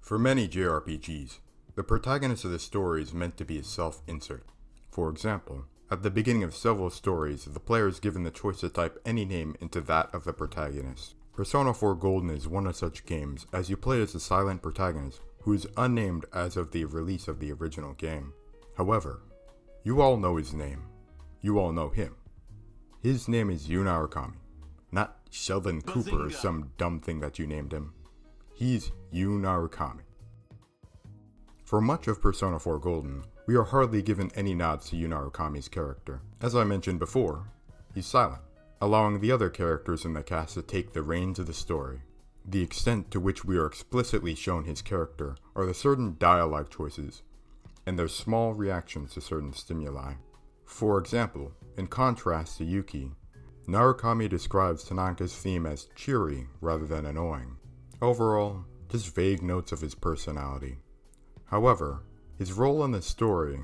For many JRPGs, the protagonist of the story is meant to be a self-insert. For example, at the beginning of several stories, the player is given the choice to type any name into that of the protagonist. Persona 4 Golden is one of such games, as you play as a silent protagonist who is unnamed as of the release of the original game. However, you all know his name. You all know him. His name is Narukami, not Sheldon Cooper or some dumb thing that you named him. He's Narukami. For much of Persona 4 Golden, we are hardly given any nods to Narukami's character. As I mentioned before, he's silent, allowing the other characters in the cast to take the reins of the story. The extent to which we are explicitly shown his character are the certain dialogue choices, and their small reactions to certain stimuli. For example, in contrast to Yuki, Narukami describes Tanaka's theme as cheery rather than annoying. Overall, just vague notes of his personality. However, his role in the story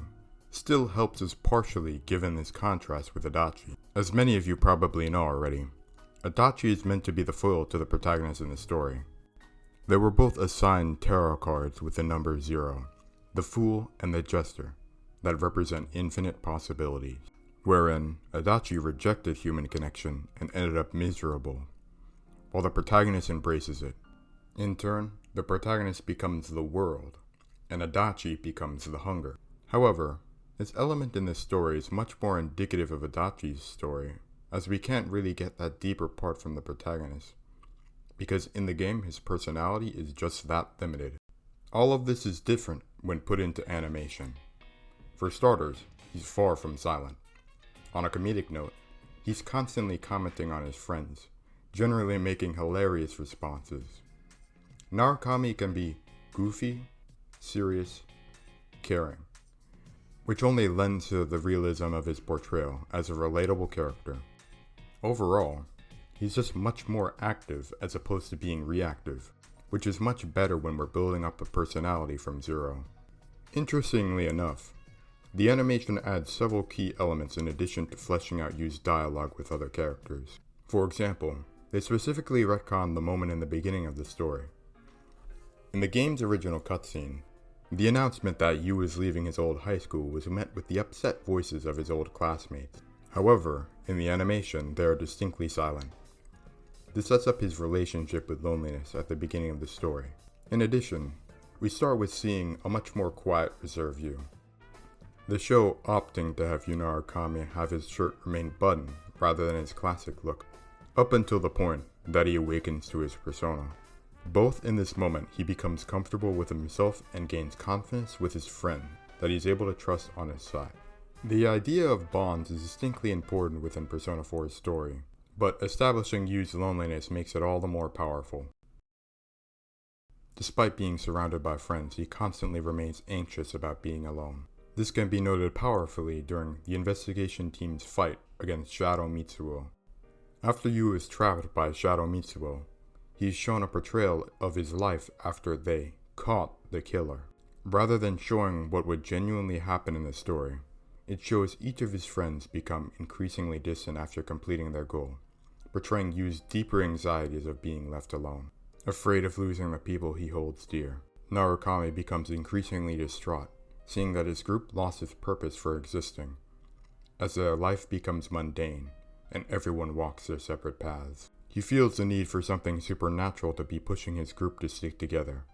still helps us partially given this contrast with Adachi. As many of you probably know already, Adachi is meant to be the foil to the protagonist in the story. They were both assigned tarot cards with the number 0, the Fool and the Jester, that represent infinite possibilities, wherein Adachi rejected human connection and ended up miserable, while the protagonist embraces it. In turn, the protagonist becomes the world, and Adachi becomes the hunger. However, this element in this story is much more indicative of Adachi's story, as we can't really get that deeper part from the protagonist, because in the game his personality is just that limited. All of this is different when put into animation. For starters, he's far from silent. On a comedic note, he's constantly commenting on his friends, generally making hilarious responses. Narukami can be goofy, serious, caring, which only lends to the realism of his portrayal as a relatable character. Overall, he's just much more active as opposed to being reactive, which is much better when we're building up a personality from 0. Interestingly enough, the animation adds several key elements in addition to fleshing out used dialogue with other characters. For example, they specifically retcon the moment in the beginning of the story. In the game's original cutscene, the announcement that Yu is leaving his old high school was met with the upset voices of his old classmates. However, in the animation, they are distinctly silent. This sets up his relationship with loneliness at the beginning of the story. In addition, we start with seeing a much more quiet, reserved Yu. The show opting to have Narukami have his shirt remain buttoned rather than his classic look, up until the point that he awakens to his persona. Both in this moment, he becomes comfortable with himself and gains confidence with his friend that he's able to trust on his side. The idea of bonds is distinctly important within Persona 4's story, but establishing Yu's loneliness makes it all the more powerful. Despite being surrounded by friends, he constantly remains anxious about being alone. This can be noted powerfully during the investigation team's fight against Shadow Mitsuo. After Yu is trapped by Shadow Mitsuo, he is shown a portrayal of his life after they caught the killer. Rather than showing what would genuinely happen in the story, it shows each of his friends become increasingly distant after completing their goal, portraying Yu's deeper anxieties of being left alone. Afraid of losing the people he holds dear, Narukami becomes increasingly distraught, seeing that his group lost its purpose for existing, as their life becomes mundane, and everyone walks their separate paths. He feels the need for something supernatural to be pushing his group to stick together,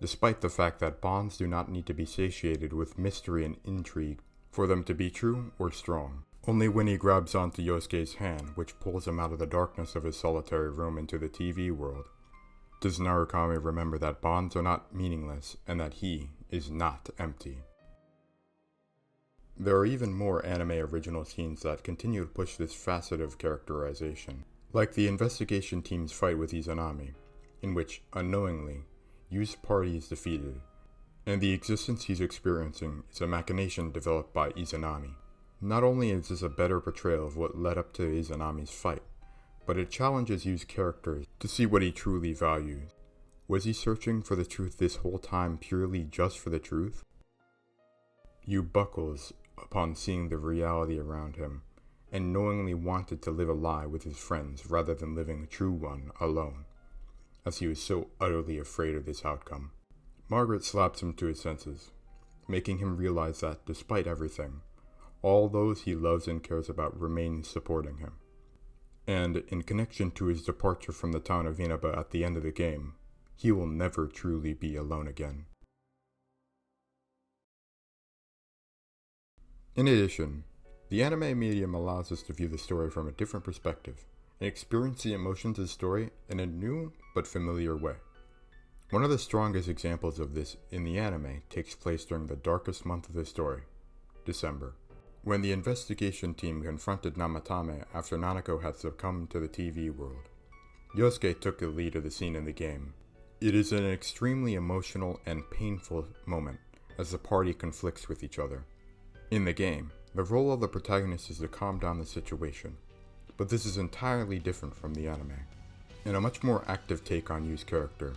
despite the fact that bonds do not need to be satiated with mystery and intrigue for them to be true or strong. Only when he grabs onto Yosuke's hand, which pulls him out of the darkness of his solitary room into the TV world, does Narukami remember that bonds are not meaningless and that he is not empty. There are even more anime original scenes that continue to push this facet of characterization, like the investigation team's fight with Izanami, in which, unknowingly, Yu's party is defeated, and the existence he's experiencing is a machination developed by Izanami. Not only is this a better portrayal of what led up to Izanami's fight, but it challenges Yu's character to see what he truly values. Was he searching for the truth this whole time purely just for the truth? Yu buckles upon seeing the reality around him, and knowingly wanted to live a lie with his friends rather than living a true one alone, as he was so utterly afraid of this outcome. Margaret slaps him to his senses, making him realize that, despite everything, all those he loves and cares about remain supporting him. And in connection to his departure from the town of Inaba at the end of the game, he will never truly be alone again. In addition, the anime medium allows us to view the story from a different perspective and experience the emotions of the story in a new but familiar way. One of the strongest examples of this in the anime takes place during the darkest month of the story, December, when the investigation team confronted Namatame after Nanako had succumbed to the TV world. Yosuke took the lead of the scene in the game. It is an extremely emotional and painful moment as the party conflicts with each other. In the game, the role of the protagonist is to calm down the situation, but this is entirely different from the anime. In a much more active take on Yu's character,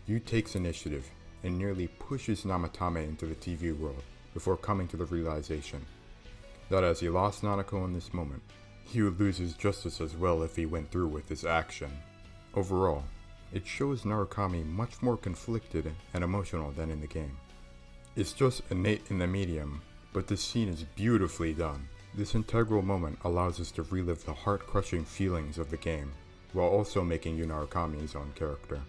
Yu takes initiative and nearly pushes Namatame into the TV world before coming to the realization that as he lost Nanako in this moment, he would lose his justice as well if he went through with this action. Overall, it shows Narukami much more conflicted and emotional than in the game. It's just innate in the medium, but this scene is beautifully done. This integral moment allows us to relive the heart-crushing feelings of the game, while also making Yu Narukami his own character.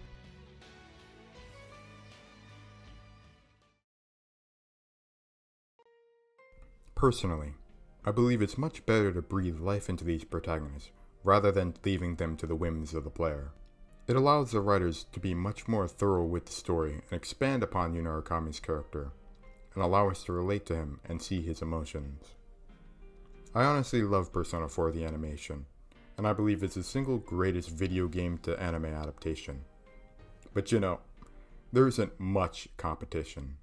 Personally, I believe it's much better to breathe life into these protagonists, rather than leaving them to the whims of the player. It allows the writers to be much more thorough with the story and expand upon Yu Narukami's character, and allow us to relate to him and see his emotions. I honestly love Persona 4 the animation, and I believe it's the single greatest video game to anime adaptation. But there isn't much competition.